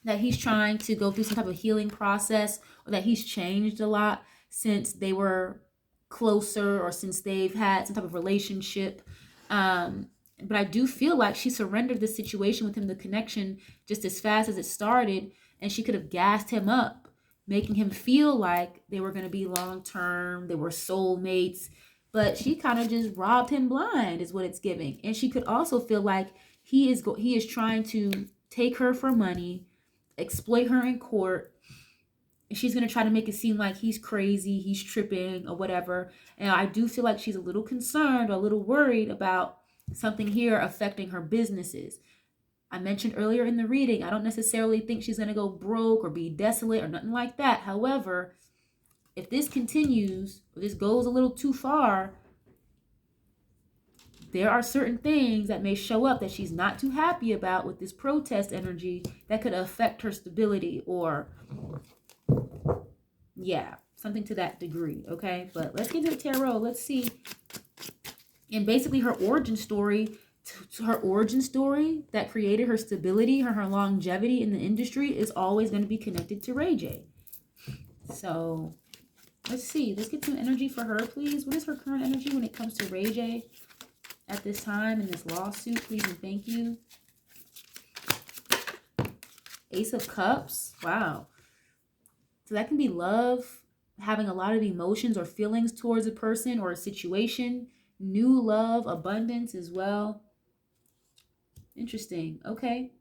Speaker 1: that he's trying to go through some type of healing process, or that he's changed a lot since they were closer or since they've had some type of relationship. But I do feel like she surrendered the situation with him, the connection, just as fast as it started, and she could have gassed him up, making him feel like they were going to be long-term, they were soulmates, but she kind of just robbed him blind is what it's giving. And she could also feel like he is trying to take her for money, exploit her in court, and she's going to try to make it seem like he's crazy, he's tripping or whatever. And I do feel like she's a little concerned or a little worried about something here affecting her businesses. I mentioned earlier in the reading, I don't necessarily think she's going to go broke or be desolate or nothing like that. However, if this continues, or this goes a little too far, there are certain things that may show up that she's not too happy about with this protest energy that could affect her stability, or yeah, something to that degree, okay? But let's get to the tarot. Let's see. And basically her origin story that created her stability, her longevity in the industry is always going to be connected to Ray J. So let's see. Let's get some energy for her, please. What is her current energy when it comes to Ray J at this time in this lawsuit, please and thank you? Ace of Cups. Wow. So that can be love, having a lot of emotions or feelings towards a person or a situation. New love, abundance as well. Interesting. Okay.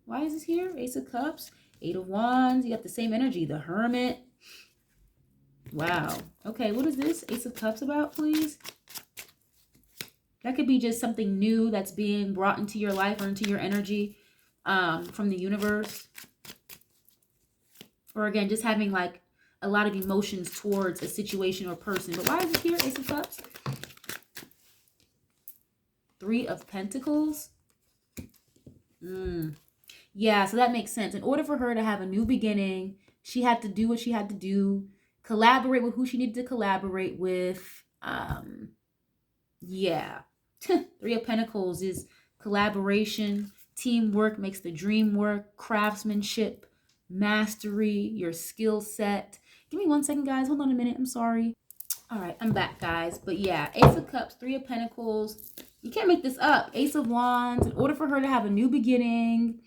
Speaker 1: Why is this here? Ace of Cups, Eight of Wands. You got the same energy. The Hermit. Wow. Okay. What is this Ace of Cups about, please? That could be just something new that's being brought into your life or into your energy from the universe. Or again, just having like a lot of emotions towards a situation or person. But why is it here, Ace of Cups? Three of Pentacles. Yeah, so that makes sense. In order for her to have a new beginning, she had to do what she had to do, collaborate with who she needed to collaborate with. Yeah. Three of Pentacles is collaboration, teamwork makes the dream work, craftsmanship, mastery, your skill set. Give me 1 second, guys. Hold on a minute. I'm sorry. All right, I'm back, guys. But yeah, Ace of Cups, Three of Pentacles. You can't make this up. Ace of Wands. In order for her to have a new beginning,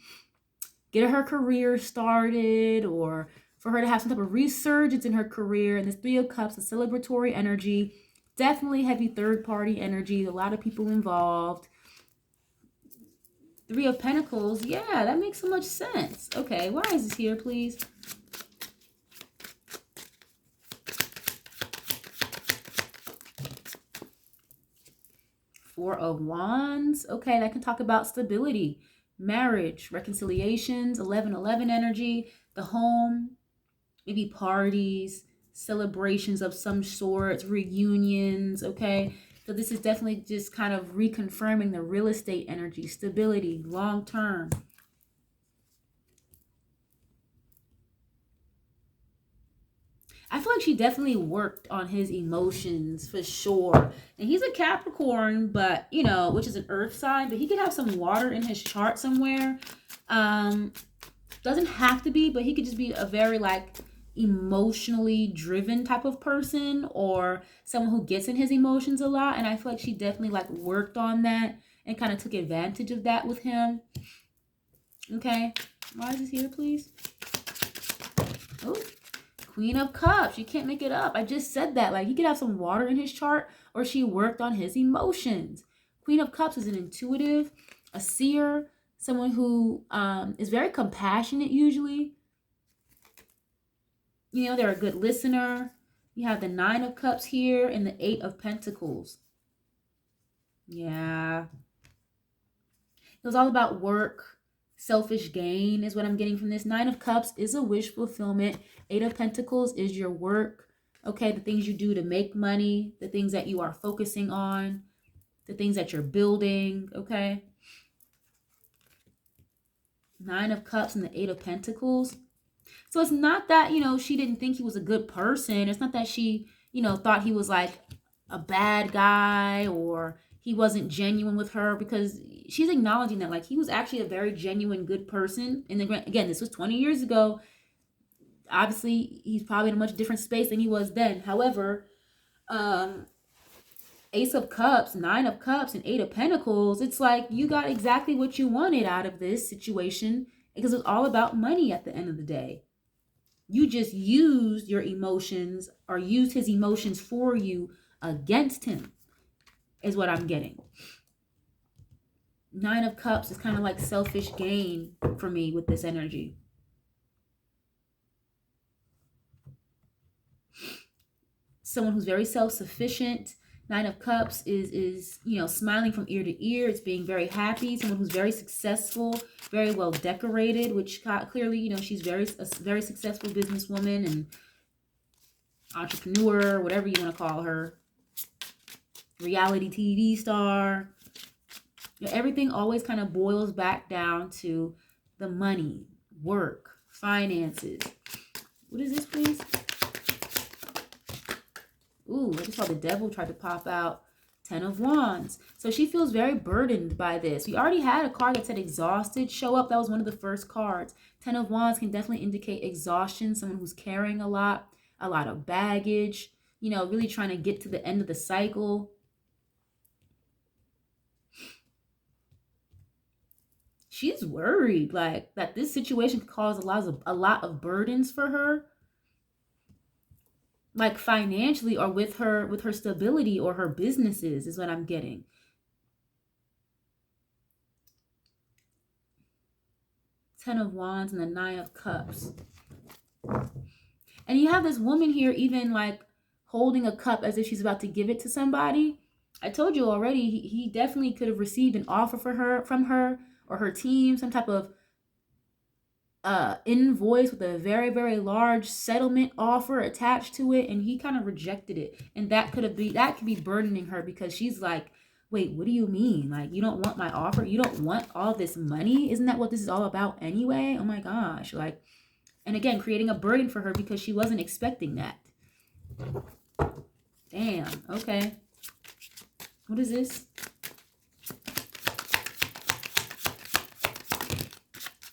Speaker 1: get her career started, or for her to have some type of resurgence in her career, and this Three of Cups, a celebratory energy, definitely heavy third-party energy, a lot of people involved. Three of Pentacles, yeah, that makes so much sense. Okay, why is this here, please? Four of Wands. Okay, that can talk about stability, marriage, reconciliations, 11-11 energy, the home, maybe parties, celebrations of some sorts, reunions, okay? So this is definitely just kind of reconfirming the real estate energy, stability, long term. I feel like she definitely worked on his emotions for sure. And he's a Capricorn, but, you know, which is an earth sign, but he could have some water in his chart somewhere. Doesn't have to be, but he could just be a very, like, emotionally driven type of person, or someone who gets in his emotions a lot. And I feel like she definitely, like, worked on that and kind of took advantage of that with him. Okay. Why is this here, please? Oh. Queen of Cups. You can't make it up. I just said that. Like, he could have some water in his chart, or she worked on his emotions. Queen of Cups is an intuitive, a seer, someone who is very compassionate usually. You know, they're a good listener. You have the Nine of Cups here and the Eight of Pentacles. Yeah. It was all about work. Selfish gain is what I'm getting from this. Nine of Cups is a wish fulfillment. Eight of Pentacles is your work. Okay, the things you do to make money, the things that you are focusing on, the things that you're building, okay? Nine of Cups and the Eight of Pentacles. So it's not that, you know, she didn't think he was a good person. It's not that she, you know, thought he was like a bad guy or he wasn't genuine with her, because she's acknowledging that, like, he was actually a very genuine, good person. And then, again, this was 20 years ago. Obviously, he's probably in a much different space than he was then. However, Ace of Cups, Nine of Cups, and Eight of Pentacles, it's like you got exactly what you wanted out of this situation, because it's all about money at the end of the day. You just used your emotions, or used his emotions for you against him, is what I'm getting. Nine of Cups is kind of like selfish gain for me with this energy. Someone who's very self-sufficient, Nine of Cups is smiling from ear to ear. It's being very happy. Someone who's very successful, very well decorated, which clearly, she's a very successful businesswoman and entrepreneur, whatever you want to call her. Reality TV star. Everything always kind of boils back down to the money, work, finances. What is this, please? Ooh, I just saw the devil try to pop out. 10 of Wands. So she feels very burdened by this. We already had a card that said exhausted show up. That was one of the first cards. 10 of Wands can definitely indicate exhaustion. Someone who's carrying a lot of baggage, really trying to get to the end of the cycle. She's worried like that this situation could cause a lot of burdens for her. Like financially or with her stability or her businesses is what I'm getting. Ten of Wands and the Nine of Cups. And you have this woman here even like holding a cup as if she's about to give it to somebody. I told you already, he definitely could have received an offer from her or her team, some type of invoice with a very, very large settlement offer attached to it, and he kind of rejected it. And that could be burdening her because she's like, wait, what do you mean? Like, you don't want my offer? You don't want all this money? Isn't that what this is all about anyway? Oh my gosh. Like, and again, creating a burden for her because she wasn't expecting that. Damn. Okay. What is this?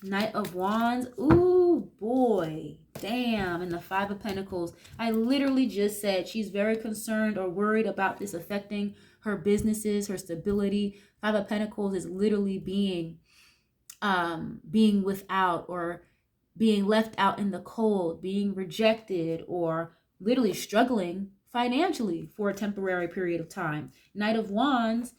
Speaker 1: Knight of Wands. Ooh, boy. Damn. And the Five of Pentacles. I literally just said she's very concerned or worried about this affecting her businesses, her stability. Five of Pentacles is literally being without or being left out in the cold, being rejected, or literally struggling financially for a temporary period of time. Knight of Wands,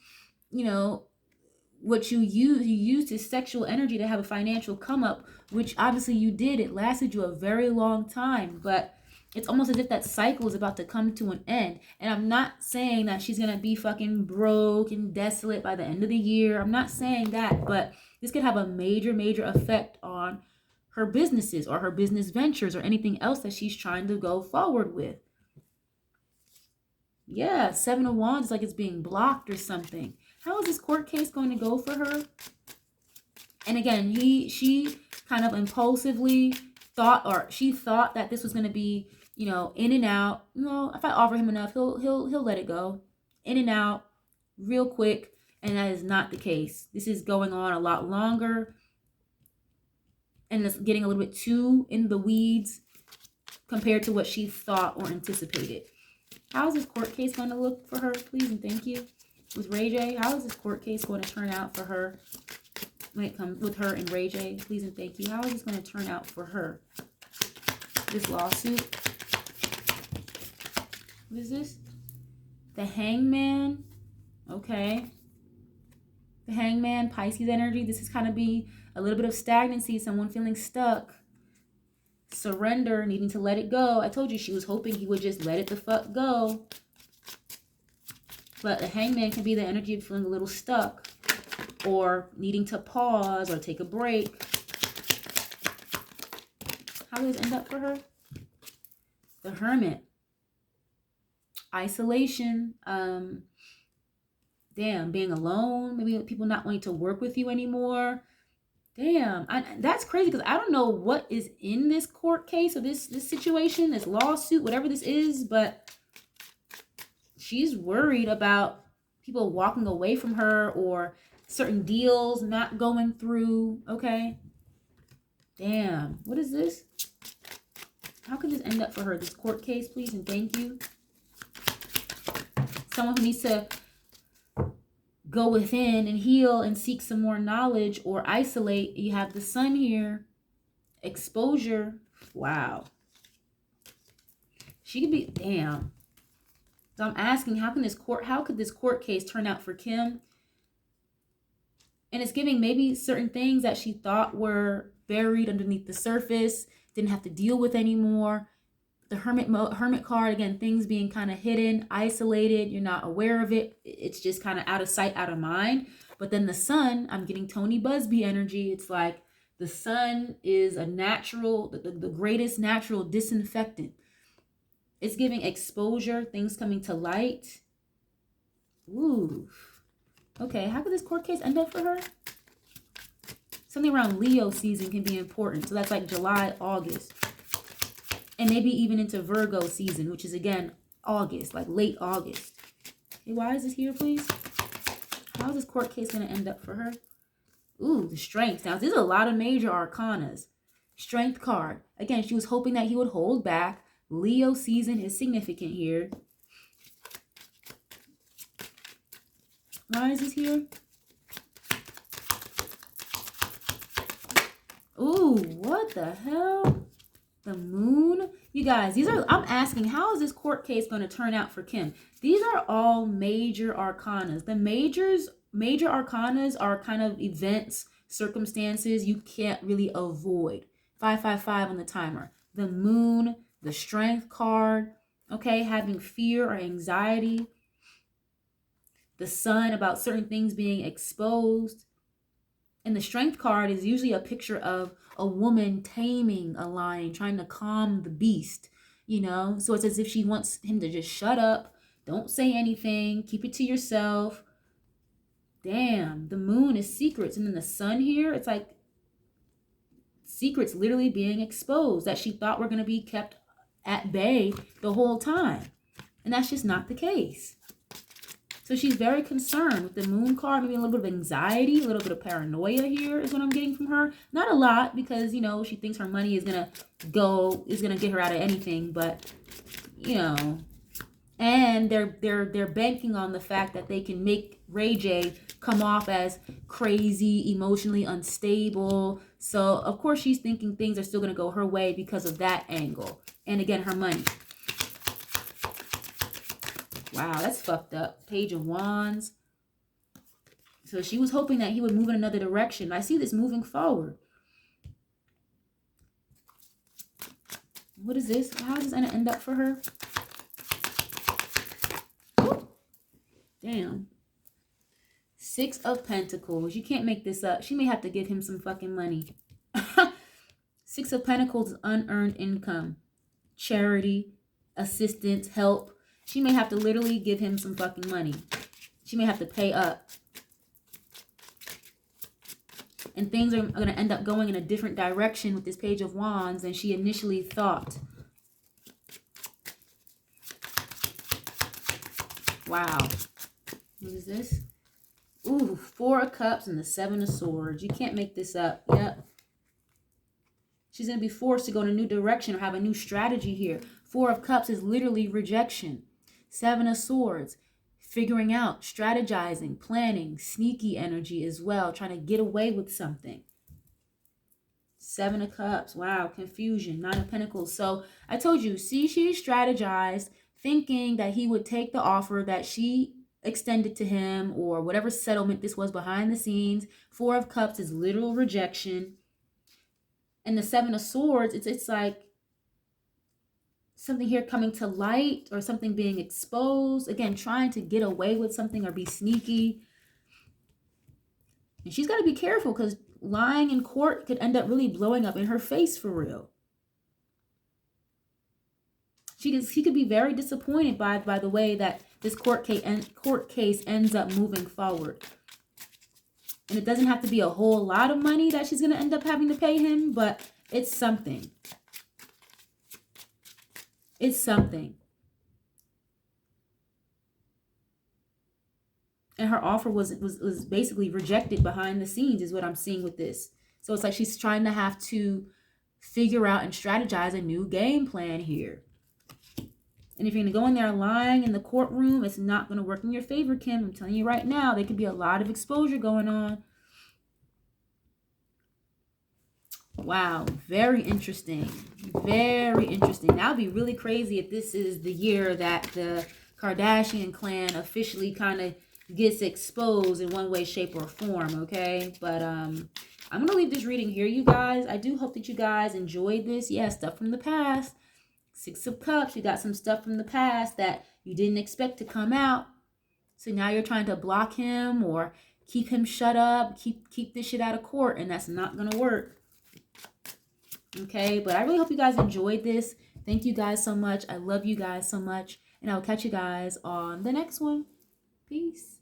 Speaker 1: what you used his sexual energy to have a financial come up, which obviously you did. It lasted you a very long time, but it's almost as if that cycle is about to come to an end. And I'm not saying that she's gonna be fucking broke and desolate by the end of the year. I'm not saying that, but this could have a major effect on her businesses or her business ventures or anything else that she's trying to go forward with. Yeah, Seven of Wands is like it's being blocked or something. How is this court case going to go for her? And again, she kind of impulsively thought that this was going to be, in and out. If I offer him enough, he'll let it go. In and out, real quick. And that is not the case. This is going on a lot longer. And it's getting a little bit too in the weeds compared to what she thought or anticipated. How is this court case going to look for her, please and thank you? With Ray J, how is this court case going to turn out for her when it comes with her and Ray J? Please and thank you. How is this going to turn out for her? This lawsuit. What is this? The Hangman. Okay. The Hangman, Pisces energy. This is kind of be a little bit of stagnancy, someone feeling stuck. Surrender, needing to let it go. I told you she was hoping he would just let it the fuck go. But the Hangman can be the energy of feeling a little stuck or needing to pause or take a break. How does it end up for her? The Hermit. Isolation. Damn, being alone. Maybe people not wanting to work with you anymore. Damn, that's crazy because I don't know what is in this court case or this situation, this lawsuit, whatever this is, but she's worried about people walking away from her or certain deals not going through. Okay. Damn, what is this? How could this end up for her? This court case, please and thank you. Someone who needs to go within and heal and seek some more knowledge or isolate. You have the Sun here. Exposure. Wow. She could be, damn. So I'm asking, how could this court case turn out for Kim? And it's giving maybe certain things that she thought were buried underneath the surface, didn't have to deal with anymore, The hermit card, again, things being kind of hidden, isolated, you're not aware of it. It's just kind of out of sight, out of mind. But then the sun, I'm getting Tony Busby energy. It's like the sun is a natural, the greatest natural disinfectant. It's giving exposure, things coming to light. Ooh. Okay, how could this court case end up for her? Something around Leo season can be important. So that's like July, August. And maybe even into Virgo season, which is, again, August, like late August. Okay, why is this here, please? How is this court case going to end up for her? Ooh, the Strength. Now, there's a lot of major arcanas. Strength card. Again, she was hoping that he would hold back. Leo season is significant here. Why is this here? Ooh, what the hell? The Moon. You guys, these are, I'm asking, how is this court case going to turn out for Kim? These are all major arcanas. The major arcanas are kind of events, circumstances you can't really avoid. 555 on the timer. The Moon, the Strength card, okay, having fear or anxiety. The Sun, about certain things being exposed. And the Strength card is usually a picture of a woman taming a lion, trying to calm the beast, you know? So it's as if she wants him to just shut up, don't say anything, keep it to yourself. Damn, the Moon is secrets. And then the Sun here, it's like secrets literally being exposed that she thought were going to be kept at bay the whole time. And that's just not the case. So she's very concerned with the Moon card, maybe a little bit of anxiety, a little bit of paranoia here is what I'm getting from her. Not a lot, because, you know, she thinks her money is going to get her out of anything, but, you know, and they're banking on the fact that they can make Ray J come off as crazy, emotionally unstable. So, of course, she's thinking things are still going to go her way because of that angle. And again, her money. Wow, that's fucked up. Page of Wands. So she was hoping that he would move in another direction. I see this moving forward. What is this? How is this going to end up for her? Ooh. Damn. 6 of Pentacles. You can't make this up. She may have to give him some fucking money. 6 of Pentacles is unearned income. Charity, assistance, help. She may have to literally give him some fucking money. She may have to pay up. And things are going to end up going in a different direction with this Page of Wands than she initially thought. Wow. What is this? Ooh, 4 of Cups and the 7 of Swords. You can't make this up. Yep. She's going to be forced to go in a new direction or have a new strategy here. 4 of Cups is literally rejection. 7 of Swords, figuring out, strategizing, planning, sneaky energy as well, trying to get away with something. 7 of Cups, wow, confusion. 9 of Pentacles. So I told you, see, she strategized, thinking that he would take the offer that she extended to him or whatever settlement this was behind the scenes. 4 of Cups is literal rejection. And the 7 of Swords, it's like something here coming to light or something being exposed. Again, trying to get away with something or be sneaky. And she's got to be careful because lying in court could end up really blowing up in her face for real. He could be very disappointed by the way that this court case ends up moving forward. And it doesn't have to be a whole lot of money that she's going to end up having to pay him, but it's something. It's something. And her offer was basically rejected behind the scenes is what I'm seeing with this. So it's like she's trying to have to figure out and strategize a new game plan here. And if you're going to go in there lying in the courtroom, it's not going to work in your favor, Kim. I'm telling you right now, there could be a lot of exposure going on. Wow, very interesting. Very interesting. That would be really crazy if this is the year that the Kardashian clan officially kind of gets exposed in one way, shape, or form, okay? But I'm going to leave this reading here, you guys. I do hope that you guys enjoyed this. Yeah, stuff from the past. Six of Cups, you got some stuff from the past that you didn't expect to come out. So now you're trying to block him or keep him shut up, keep this shit out of court, and that's not going to work. Okay, but I really hope you guys enjoyed this. Thank you guys so much. I love you guys so much, and I'll catch you guys on the next one. Peace.